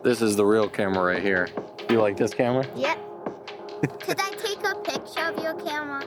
This is the real camera right here. You like this camera? Yep. Could I take a picture of your camera?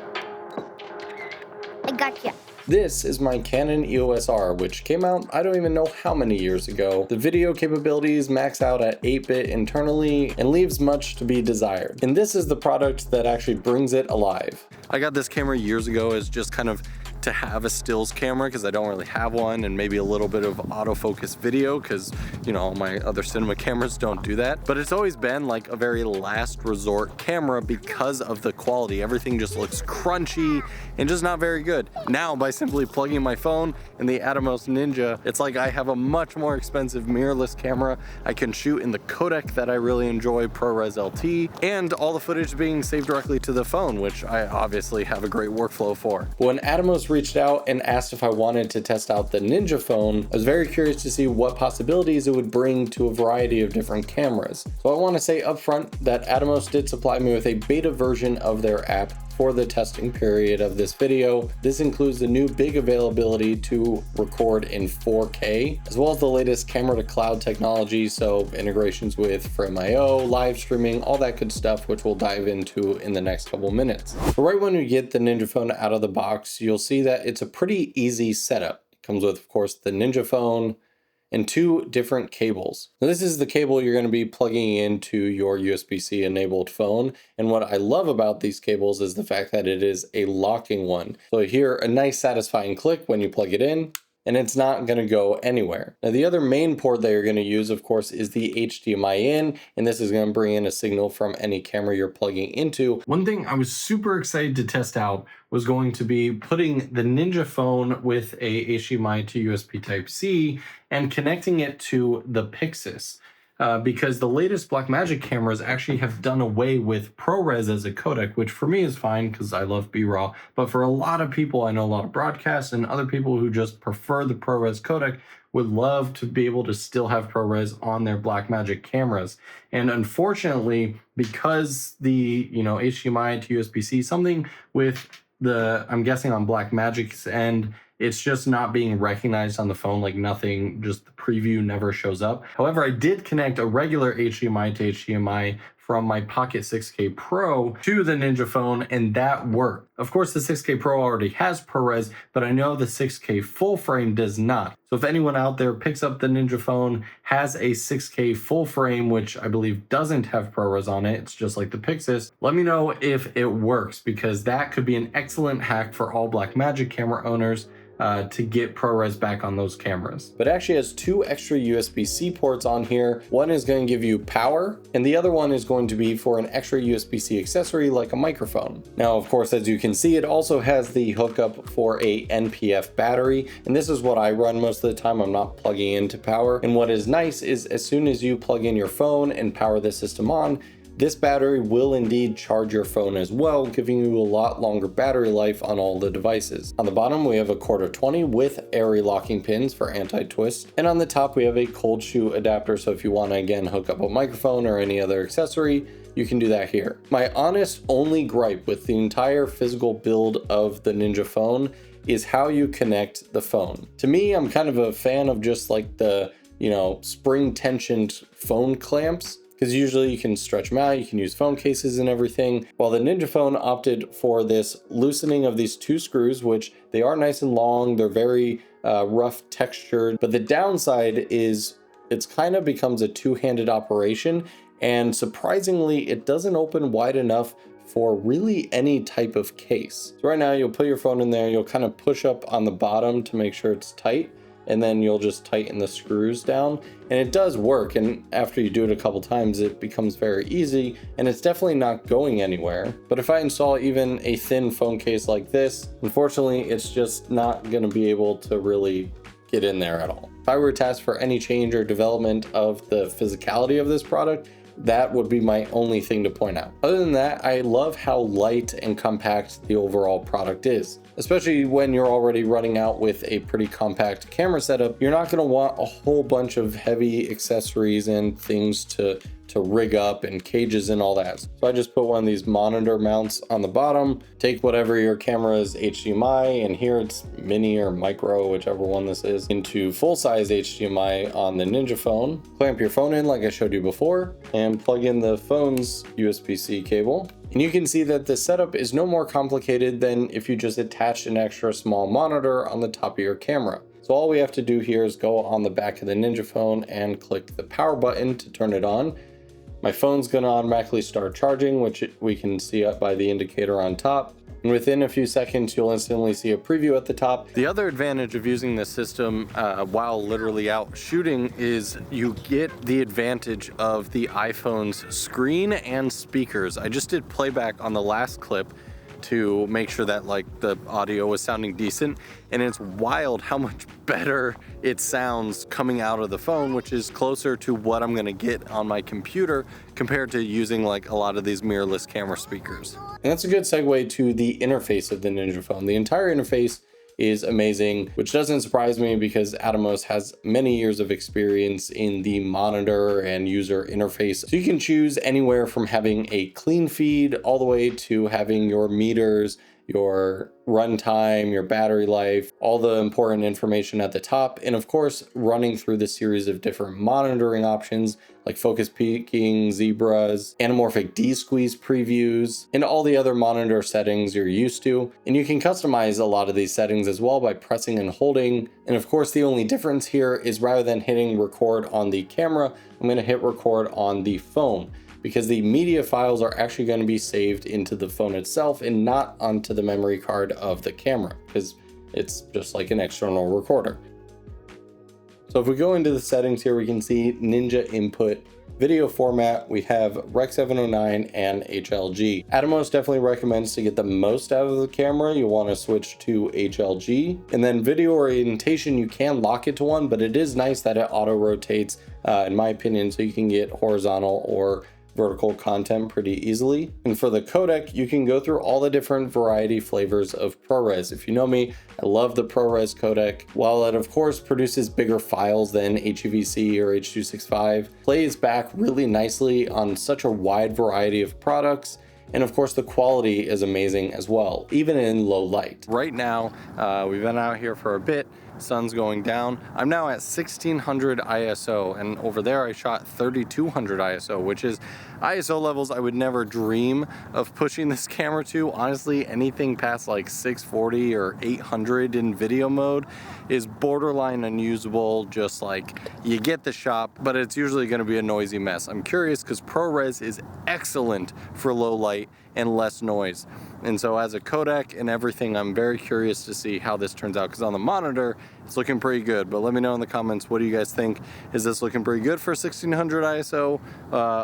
I gotcha. This is my Canon EOS R, which came out I don't even know how many years ago. The video capabilities max out at 8-bit internally and leaves much to be desired. And this is the product that actually brings it alive. I got this camera years ago as just kind of to have a stills camera because I don't really have one, and maybe a little bit of autofocus video because, you know, my other cinema cameras don't do that. But it's always been like a very last resort camera because of the quality. Everything just looks crunchy and just not very good. Now, by simply plugging my phone in the Atomos Ninja, it's like I have a much more expensive mirrorless camera. I can shoot in the codec that I really enjoy, ProRes LT, and all the footage being saved directly to the phone, which I obviously have a great workflow for. But when Atomos reached out and asked if I wanted to test out the Ninja phone, I was very curious to see what possibilities it would bring to a variety of different cameras. So I want to say upfront that Atomos did supply me with a beta version of their app for the testing period of this video. This includes the new big availability to record in 4K, as well as the latest camera to cloud technology, so integrations with Frame.io, live streaming, all that good stuff, which we'll dive into in the next couple minutes. But right when you get the Ninja phone out of the box, you'll see that it's a pretty easy setup. It comes with, of course, the Ninja phone and 2 different cables. Now, this is the cable you're going to be plugging into your USB-C enabled phone. And what I love about these cables is the fact that it is a locking one. So you hear a nice satisfying click when you plug it in, and it's not going to go anywhere. Now, the other main port that you're going to use, of course, is the HDMI in, and this is going to bring in a signal from any camera you're plugging into. One thing I was super excited to test out was going to be putting the Ninja phone with a HDMI to USB Type-C and connecting it to the Pixis. Because the latest Blackmagic cameras actually have done away with ProRes as a codec, which for me is fine because I love B-RAW. But for a lot of people, I know a lot of broadcasts and other people who just prefer the ProRes codec would love to be able to still have ProRes on their Blackmagic cameras. And unfortunately, because the HDMI to USB-C, something with the, I'm guessing on Blackmagic's end, it's just not being recognized on the phone, like nothing, just the preview never shows up. However, I did connect a regular HDMI to HDMI from my Pocket 6K Pro to the Ninja phone, and that worked. Of course, the 6K Pro already has ProRes, but I know the 6K full frame does not. So if anyone out there picks up the Ninja phone, has a 6K full frame, which I believe doesn't have ProRes on it, it's just like the Pixis, let me know if it works, because that could be an excellent hack for all Blackmagic camera owners to get ProRes back on those cameras. But it actually has 2 extra USB-C ports on here. One is going to give you power, and the other one is going to be for an extra USB-C accessory like a microphone. Now, of course, as you can see, it also has the hookup for a NPF battery, and this is what I run most of the time. I'm not plugging into power. And what is nice is as soon as you plug in your phone and power the system on, this battery will indeed charge your phone as well, giving you a lot longer battery life on all the devices. On the bottom, we have a quarter 20 with airy locking pins for anti-twist. And on the top, we have a cold shoe adapter. So if you want to, again, hook up a microphone or any other accessory, you can do that here. My honest only gripe with the entire physical build of the Ninja phone is how you connect the phone. To me, I'm kind of a fan of just like the, spring tensioned phone clamps, because usually you can stretch them out, you can use phone cases and everything. While the Ninja phone opted for this loosening of these 2 screws, which they are nice and long, they're very rough textured, but the downside is it's kind of becomes a 2-handed operation, and surprisingly, it doesn't open wide enough for really any type of case. So right now you'll put your phone in there, you'll kind of push up on the bottom to make sure it's tight, and then you'll just tighten the screws down, and it does work. And after you do it a couple times, it becomes very easy, and it's definitely not going anywhere. But if I install even a thin phone case like this, unfortunately, it's just not going to be able to really get in there at all. If I were to ask for any change or development of the physicality of this product, that would be my only thing to point out. Other than that, I love how light and compact the overall product is. Especially when you're already running out with a pretty compact camera setup, you're not going to want a whole bunch of heavy accessories and things to to rig up and cages and all that. So I just put one of these monitor mounts on the bottom, take whatever your camera's HDMI, and here it's mini or micro, whichever one this is, into full-size HDMI on the Ninja phone. Clamp your phone in like I showed you before, and plug in the phone's USB-C cable. And you can see that the setup is no more complicated than if you just attached an extra small monitor on the top of your camera. So all we have to do here is go on the back of the Ninja phone and click the power button to turn it on. My phone's gonna automatically start charging, which we can see up by the indicator on top. And within a few seconds, you'll instantly see a preview at the top. The other advantage of using this system while literally out shooting is you get the advantage of the iPhone's screen and speakers. I just did playback on the last clip to make sure that like the audio was sounding decent, and it's wild how much better it sounds coming out of the phone, which is closer to what I'm gonna get on my computer compared to using like a lot of these mirrorless camera speakers. And that's a good segue to the interface of the Ninja phone. The entire interface is amazing, which doesn't surprise me because Atomos has many years of experience in the monitor and user interface. So you can choose anywhere from having a clean feed all the way to having your meters, your runtime, your battery life, all the important information at the top, and of course running through the series of different monitoring options like focus peaking, zebras, anamorphic D-squeeze previews, and all the other monitor settings you're used to. And you can customize a lot of these settings as well by pressing and holding. And of course the only difference here is rather than hitting record on the camera, I'm going to hit record on the phone, because the media files are actually going to be saved into the phone itself and not onto the memory card of the camera, because it's just like an external recorder. So if we go into the settings here, we can see Ninja input, video format, we have Rec. 709 and HLG. Atomos definitely recommends to get the most out of the camera, you want to switch to HLG. And then video orientation, you can lock it to one, but it is nice that it auto rotates, in my opinion, so you can get horizontal or vertical content pretty easily. And for the codec, you can go through all the different variety flavors of ProRes. If you know me, I love the ProRes codec. While it of course produces bigger files than HEVC or H.265, plays back really nicely on such a wide variety of products. And of course the quality is amazing as well, even in low light. Right now, we've been out here for a bit, sun's going down. I'm now at 1600 ISO, and over there I shot 3200 ISO, which is ISO levels I would never dream of pushing this camera to. Honestly, anything past like 640 or 800 in video mode is borderline unusable. Just like, you get the shot, but it's usually going to be a noisy mess. I'm curious because ProRes is excellent for low light and less noise. And so as a codec and everything, I'm very curious to see how this turns out, because on the monitor, it's looking pretty good. But let me know in the comments, what do you guys think? Is this looking pretty good for 1600 ISO?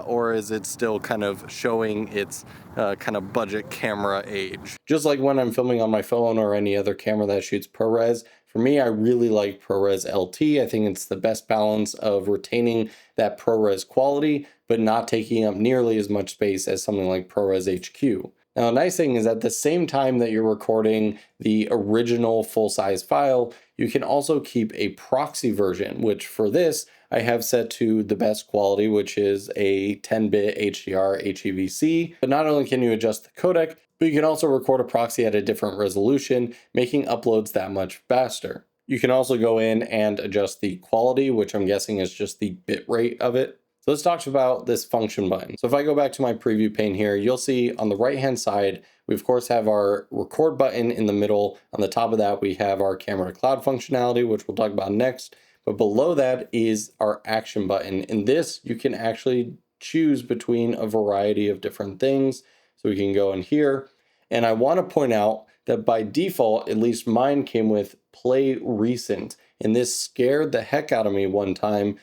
Or is it still kind of showing its kind of budget camera age? Just like when I'm filming on my phone or any other camera that shoots ProRes, for me, I really like ProRes LT. I think it's the best balance of retaining that ProRes quality, but not taking up nearly as much space as something like ProRes HQ. Now, a nice thing is at the same time that you're recording the original full-size file, you can also keep a proxy version, which for this, I have set to the best quality, which is a 10-bit HDR HEVC. But not only can you adjust the codec, but you can also record a proxy at a different resolution, making uploads that much faster. You can also go in and adjust the quality, which I'm guessing is just the bit rate of it. So let's talk about this function button. So if I go back to my preview pane here, you'll see on the right-hand side, we of course have our record button in the middle. On the top of that, we have our camera to cloud functionality, which we'll talk about next. But below that is our action button. In this, you can actually choose between a variety of different things. So we can go in here. And I want to point out that by default, at least mine came with play recent. And this scared the heck out of me one time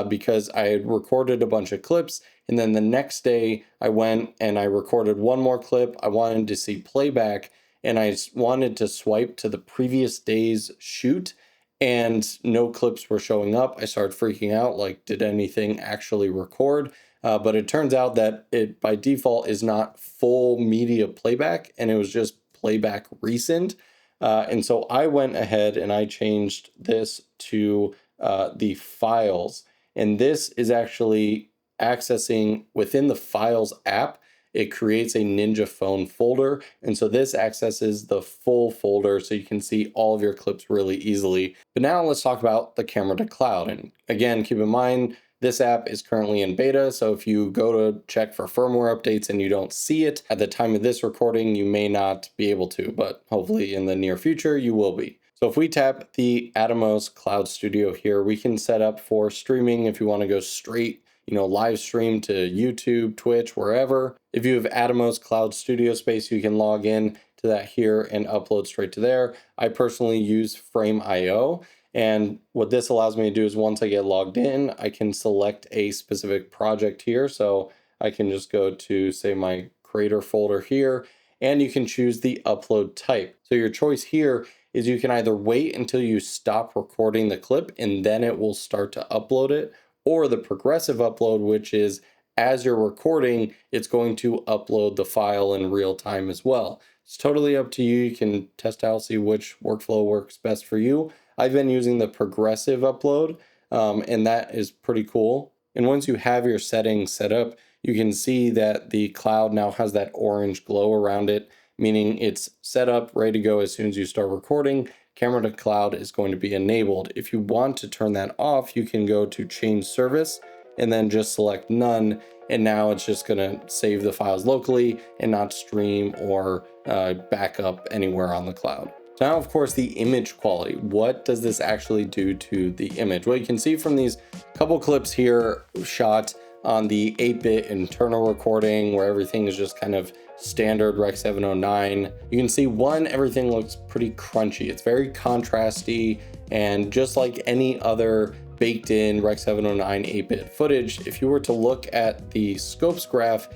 because I had recorded a bunch of clips. And then the next day I went and I recorded one more clip. I wanted to see playback and I wanted to swipe to the previous day's shoot and no clips were showing up. I started freaking out, like, did anything actually record? But it turns out that it by default is not full media playback and it was just playback recent. And so I went ahead and I changed this to the files. And this is actually accessing within the Files app, it creates a Ninja Phone folder. And so this accesses the full folder so you can see all of your clips really easily. But now let's talk about the camera to cloud. And again, keep in mind, this app is currently in beta. So if you go to check for firmware updates and you don't see it at the time of this recording, you may not be able to, but hopefully in the near future, you will be. So if we tap the Atomos Cloud Studio here, we can set up for streaming if you want to go straight, live stream to YouTube, Twitch, wherever. If you have Atomos Cloud Studio Space, you can log in to that here and upload straight to there. I personally use Frame.io. And what this allows me to do is once I get logged in, I can select a specific project here. So I can just go to, say, my creator folder here, and you can choose the upload type. So your choice here is you can either wait until you stop recording the clip and then it will start to upload it, or the progressive upload, which is as you're recording, it's going to upload the file in real time as well. It's totally up to you. You can test out, see which workflow works best for you. I've been using the progressive upload, and that is pretty cool. And once you have your settings set up, you can see that the cloud now has that orange glow around it, meaning it's set up, ready to go as soon as you start recording. Camera to cloud is going to be enabled. If you want to turn that off, you can go to change service and then just select none. And now it's just gonna save the files locally and not stream or back up anywhere on the cloud. Now, of course, the image quality. What does this actually do to the image? Well, you can see from these couple clips here shot on the 8-bit internal recording where everything is just kind of standard Rec. 709. You can see everything looks pretty crunchy. It's very contrasty, and just like any other baked in Rec. 709 8-bit footage, if you were to look at the scopes graph,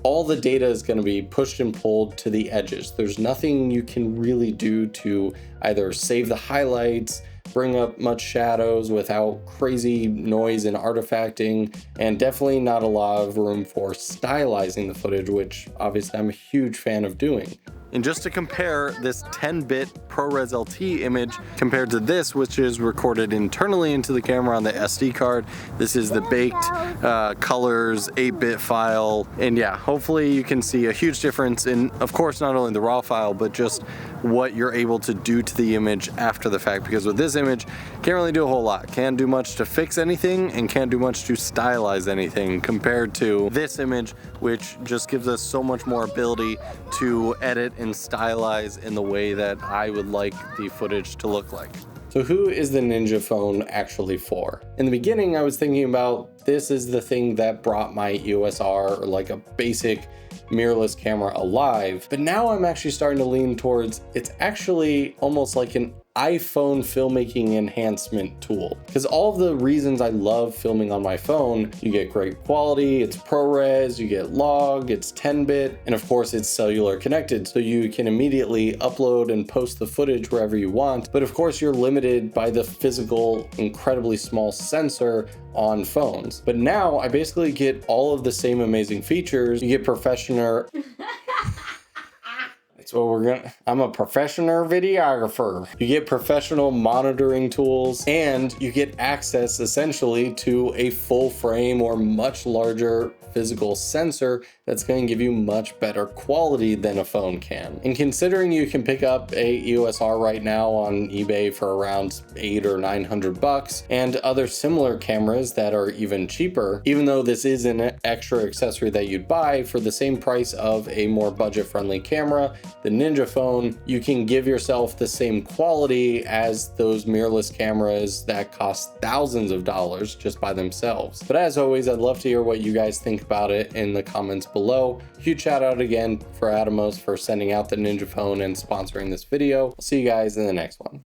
all the data is going to be pushed and pulled to the edges. There's nothing you can really do to either save the highlights, bring up much shadows without crazy noise and artifacting, and definitely not a lot of room for stylizing the footage, which obviously I'm a huge fan of doing. And just to compare this 10-bit ProRes LT image compared to this, which is recorded internally into the camera on the SD card, this is the baked colors 8-bit file. And yeah, hopefully you can see a huge difference in, of course, not only the raw file, but just what you're able to do to the image after the fact. Because with this image, can't really do a whole lot. Can't do much to fix anything and can't do much to stylize anything compared to this image, which just gives us so much more ability to edit and stylize in the way that I would like the footage to look like. So who is the Ninja Phone actually for? In the beginning, I was thinking about this is the thing that brought my EOS R, or like a basic mirrorless camera, alive. But now I'm actually starting to lean towards it's actually almost like an iPhone filmmaking enhancement tool. Because all of the reasons I love filming on my phone, you get great quality, it's ProRes, you get log, it's 10-bit, and of course it's cellular connected, so you can immediately upload and post the footage wherever you want. But of course you're limited by the physical, incredibly small sensor on phones. But now I basically get all of the same amazing features. You get professional So I'm a professional videographer. You get professional monitoring tools, and you get access essentially to a full frame or much larger physical sensor that's going to give you much better quality than a phone can. And considering you can pick up a EOS R right now on eBay for around $800 or $900 and other similar cameras that are even cheaper, even though this is an extra accessory that you'd buy for the same price of a more budget-friendly camera, the Ninja Phone, you can give yourself the same quality as those mirrorless cameras that cost thousands of dollars just by themselves. But as always, I'd love to hear what you guys think about it in the comments below. Huge shout out again for Atomos for sending out the Ninja Phone and sponsoring this video. I'll see you guys in the next one.